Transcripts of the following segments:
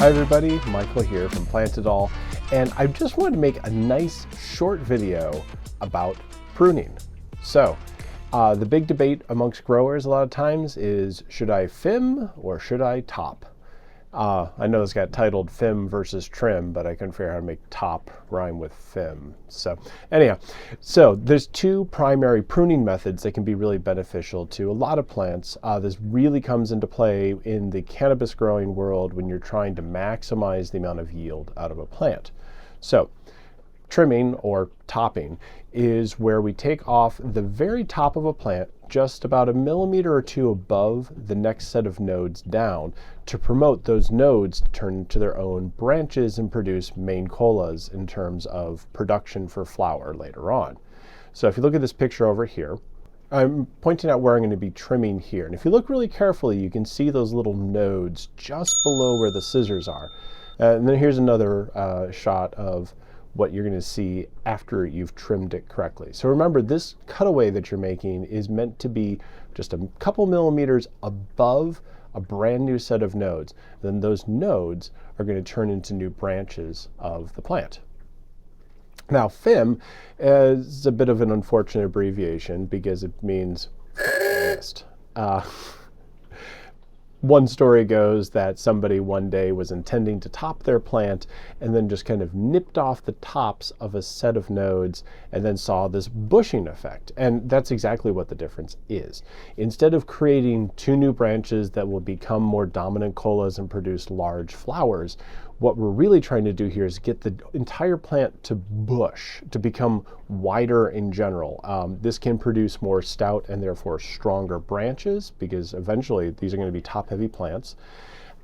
Hi everybody, Michael here from Plant It All, and I just wanted to make a nice short video about pruning. So, the big debate amongst growers a lot of times is, should I FiM or should I top? I know it's got titled FiM versus trim, but I couldn't figure out how to make top rhyme with FiM. So anyhow, there's two primary pruning methods that can be really beneficial to a lot of plants. This really comes into play in the cannabis growing world when you're trying to maximize the amount of yield out of a plant. So trimming or topping is where we take off the very top of a plant just about 1 millimeter or 2 above the next set of nodes down to promote those nodes to turn into their own branches and produce main colas in terms of production for flower later on. So if you look at this picture over here, I'm pointing out where I'm going to be trimming here. And if you look really carefully, you can see those little nodes just below where the scissors are. And then here's another shot of what you're going to see after you've trimmed it correctly. So remember, this cutaway that you're making is meant to be just a couple millimeters above a brand new set of nodes. Then those nodes are going to turn into new branches of the plant. Now, FiM is a bit of an unfortunate abbreviation because it means missed. One story goes that somebody one day was intending to top their plant and then just kind of nipped off the tops of a set of nodes and then saw this bushing effect. And that's exactly what the difference is. Instead of creating 2 new branches that will become more dominant colas and produce large flowers, what we're really trying to do here is get the entire plant to bush, to become wider in general. This can produce more stout and therefore stronger branches, because eventually these are going to be top-heavy plants.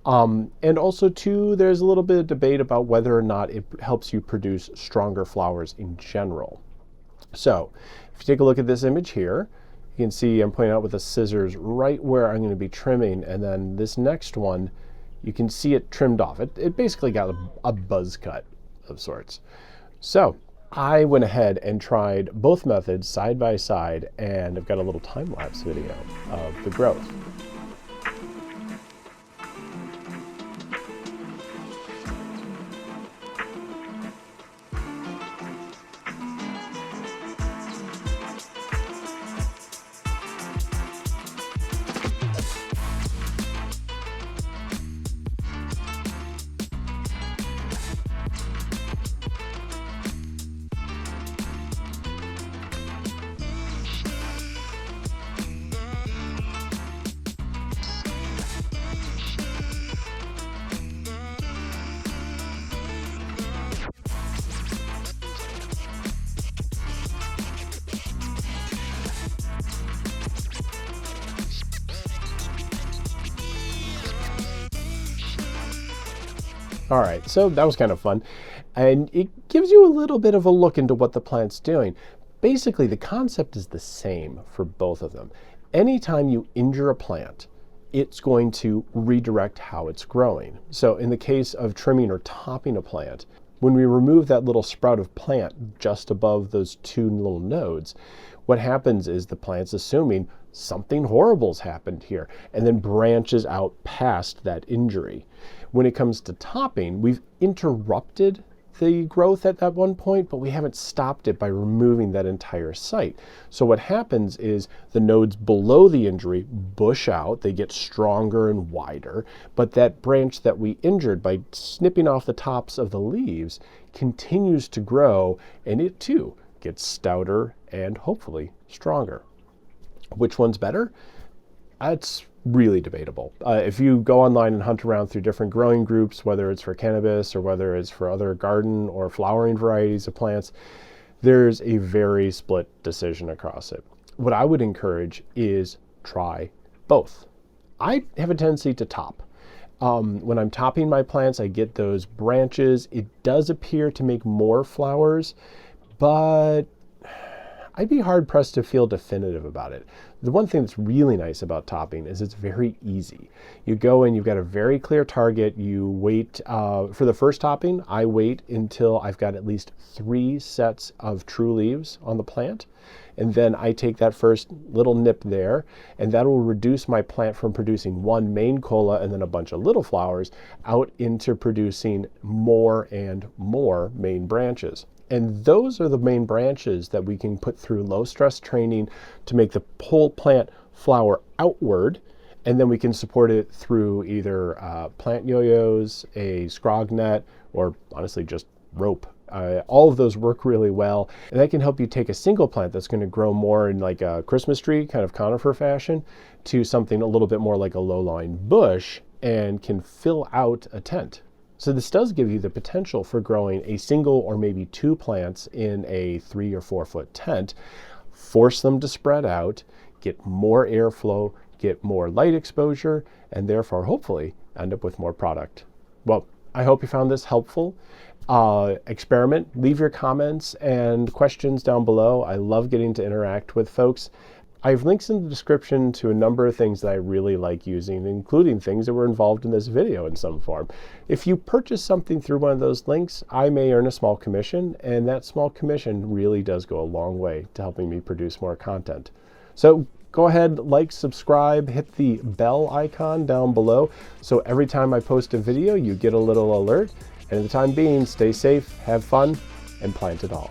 And also, too, there's a little bit of debate about whether or not it helps you produce stronger flowers in general. So, if you take a look at this image here, you can see I'm pointing out with the scissors right where I'm going to be trimming, and then this next one, you can see it trimmed off. It basically got a buzz cut of sorts. So I went ahead and tried both methods side by side, and I've got a little time-lapse video of the growth. All right, so that was kind of fun. And it gives you a little bit of a look into what the plant's doing. Basically, the concept is the same for both of them. Anytime you injure a plant, it's going to redirect how it's growing. So in the case of trimming or topping a plant, when we remove that little sprout of plant just above those 2 little nodes, what happens is the plant's assuming something horrible's happened here and then branches out past that injury. When it comes to topping, we've interrupted the growth at that one point, but we haven't stopped it by removing that entire site. So what happens is the nodes below the injury bush out, they get stronger and wider, but that branch that we injured by snipping off the tops of the leaves continues to grow, and it too gets stouter and hopefully stronger. Which one's better? It's really debatable. If you go online and hunt around through different growing groups, whether it's for cannabis or whether it's for other garden or flowering varieties of plants, there's a very split decision across it. What I would encourage is try both. I have a tendency to top. When I'm topping my plants, I get those branches. It does appear to make more flowers, but I'd be hard pressed to feel definitive about it. The one thing that's really nice about topping is it's very easy. You go and you've got a very clear target. You wait, for the first topping, I wait until I've got at least 3 sets of true leaves on the plant. And then I take that first little nip there, and that will reduce my plant from producing one main cola and then a bunch of little flowers out into producing more and more main branches. And those are the main branches that we can put through low stress training to make the whole plant flower outward. And then we can support it through either plant yo-yos, a scrog net, or honestly just rope. All of those work really well, and that can help you take a single plant that's going to grow more in like a Christmas tree kind of conifer fashion to something a little bit more like a low-lying bush and can fill out a tent. So this does give you the potential for growing a single or maybe 2 plants in a 3 or 4 foot tent, force them to spread out, get more airflow, get more light exposure, and therefore hopefully end up with more product. Well, I hope you found this helpful. Experiment, leave your comments and questions down below. I love getting to interact with folks. I have links in the description to a number of things that I really like using, including things that were involved in this video in some form. If you purchase something through one of those links, I may earn a small commission, and that small commission really does go a long way to helping me produce more content. So go ahead, like, subscribe, hit the bell icon down below, so every time I post a video, you get a little alert. And at the time being, stay safe, have fun, and plant it all.